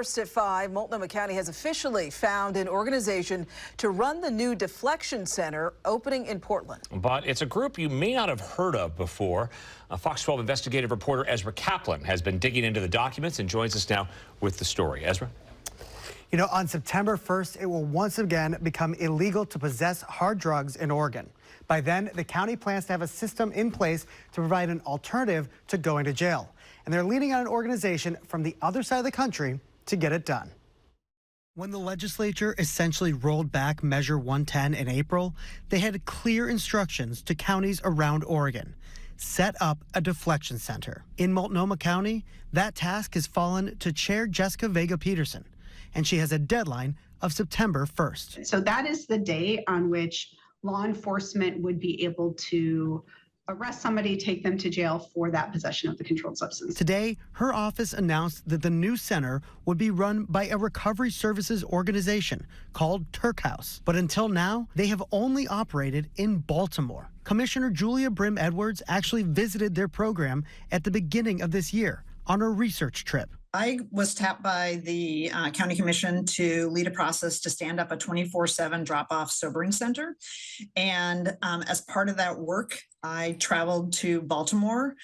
First at 5, Multnomah County has officially found an organization to run the new deflection center opening in Portland. But it's a group you may not have heard of before. Fox 12 investigative reporter Ezra Kaplan has been digging into the documents and joins us now with the story. Ezra? You know, on September 1st, it will once again become illegal to possess hard drugs in Oregon. By then, the county plans to have a system in place to provide an alternative to going to jail. And they're leaning on an organization from the other side of the country to get it done. When the legislature essentially rolled back Measure 110 in April, they had clear instructions to counties around Oregon. Set up a deflection center. In Multnomah County, that task has fallen to Chair Jessica Vega-Peterson, and she has a deadline of September 1st. So that is the day on which law enforcement would be able to arrest somebody, take them to jail for that possession of the controlled substance. Today, her office announced that the new center would be run by a recovery services organization called Turk House. But until now, they have only operated in Baltimore. Commissioner Julia Brim Edwards actually visited their program at the beginning of this year on a research trip. I was tapped by the county commission to lead a process to stand up a 24/7 drop-off sobering center. And as part of that work, I traveled to Baltimore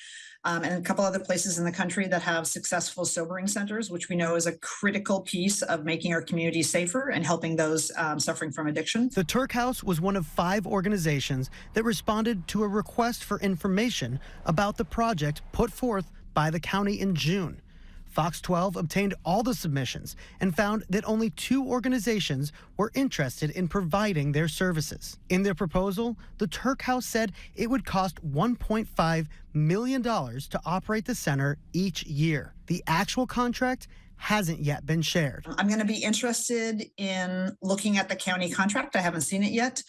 and a couple other places in the country that have successful sobering centers, which we know is a critical piece of making our community safer and helping those suffering from addiction. The Turk House was one of 5 organizations that responded to a request for information about the project put forth by the county in June. Fox 12 obtained all the submissions and found that only 2 organizations were interested in providing their services. In their proposal, the Turk House said it would cost $1.5 million to operate the center each year. The actual contract hasn't yet been shared. I'm going to be interested in looking at the county contract. I haven't seen it yet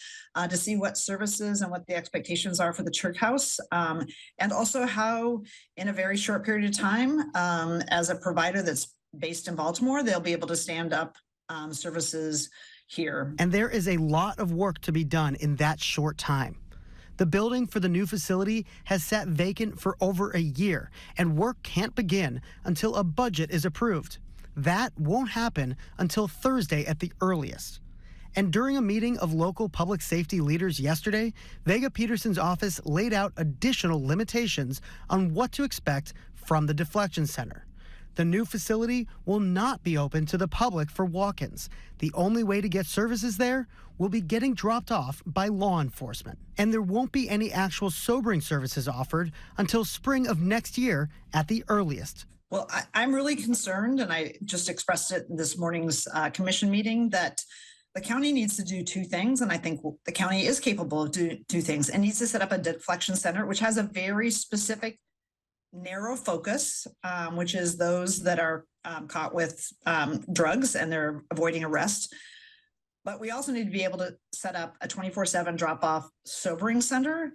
to see what services and what the expectations are for the Turk House, and also how in a very short period of time, as a provider that's based in Baltimore, they'll be able to stand up services here. And there is a lot of work to be done in that short time. The building for the new facility has sat vacant for over a year, and work can't begin until a budget is approved. That won't happen until Thursday at the earliest. And during a meeting of local public safety leaders yesterday, Vega-Peterson's office laid out additional limitations on what to expect from the deflection center. The new facility will not be open to the public for walk-ins. The only way to get services there will be getting dropped off by law enforcement. And there won't be any actual sobering services offered until spring of next year at the earliest. Well, I'm really concerned, and I just expressed it in this morning's commission meeting, that the county needs to do 2 things, and I think the county is capable of doing 2 things. It needs to set up a deflection center, which has a very specific narrow focus, which is those that are caught with drugs and they're avoiding arrest. But we also need to be able to set up a 24/7 drop-off sobering center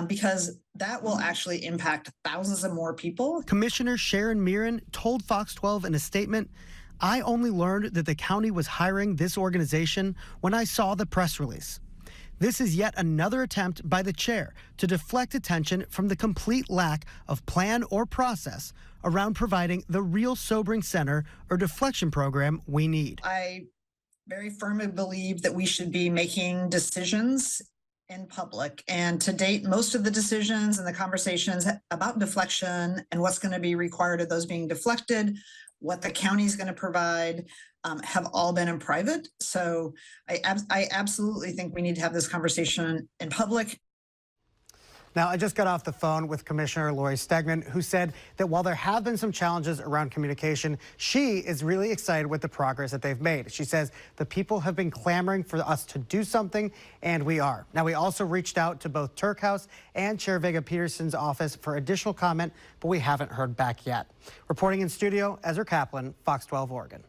because that will actually impact thousands of more people. Commissioner Sharon Meeran told Fox 12 in a statement, "I only learned that the county was hiring this organization when I saw the press release." This is yet another attempt by the chair to deflect attention from the complete lack of plan or process around providing the real sobering center or deflection program we need. I very firmly believe that we should be making decisions in public. And to date, most of the decisions and the conversations about deflection and what's going to be required of those being deflected, what the county is going to provide, have all been in private. So I absolutely think we need to have this conversation in public. Now, I just got off the phone with Commissioner Lori Stegman, who said that while there have been some challenges around communication, she is really excited with the progress that they've made. She says the people have been clamoring for us to do something, and we are. Now, we also reached out to both Turk House and Chair Vega-Peterson's office for additional comment, but we haven't heard back yet. Reporting in studio, Ezra Kaplan, Fox 12 Oregon.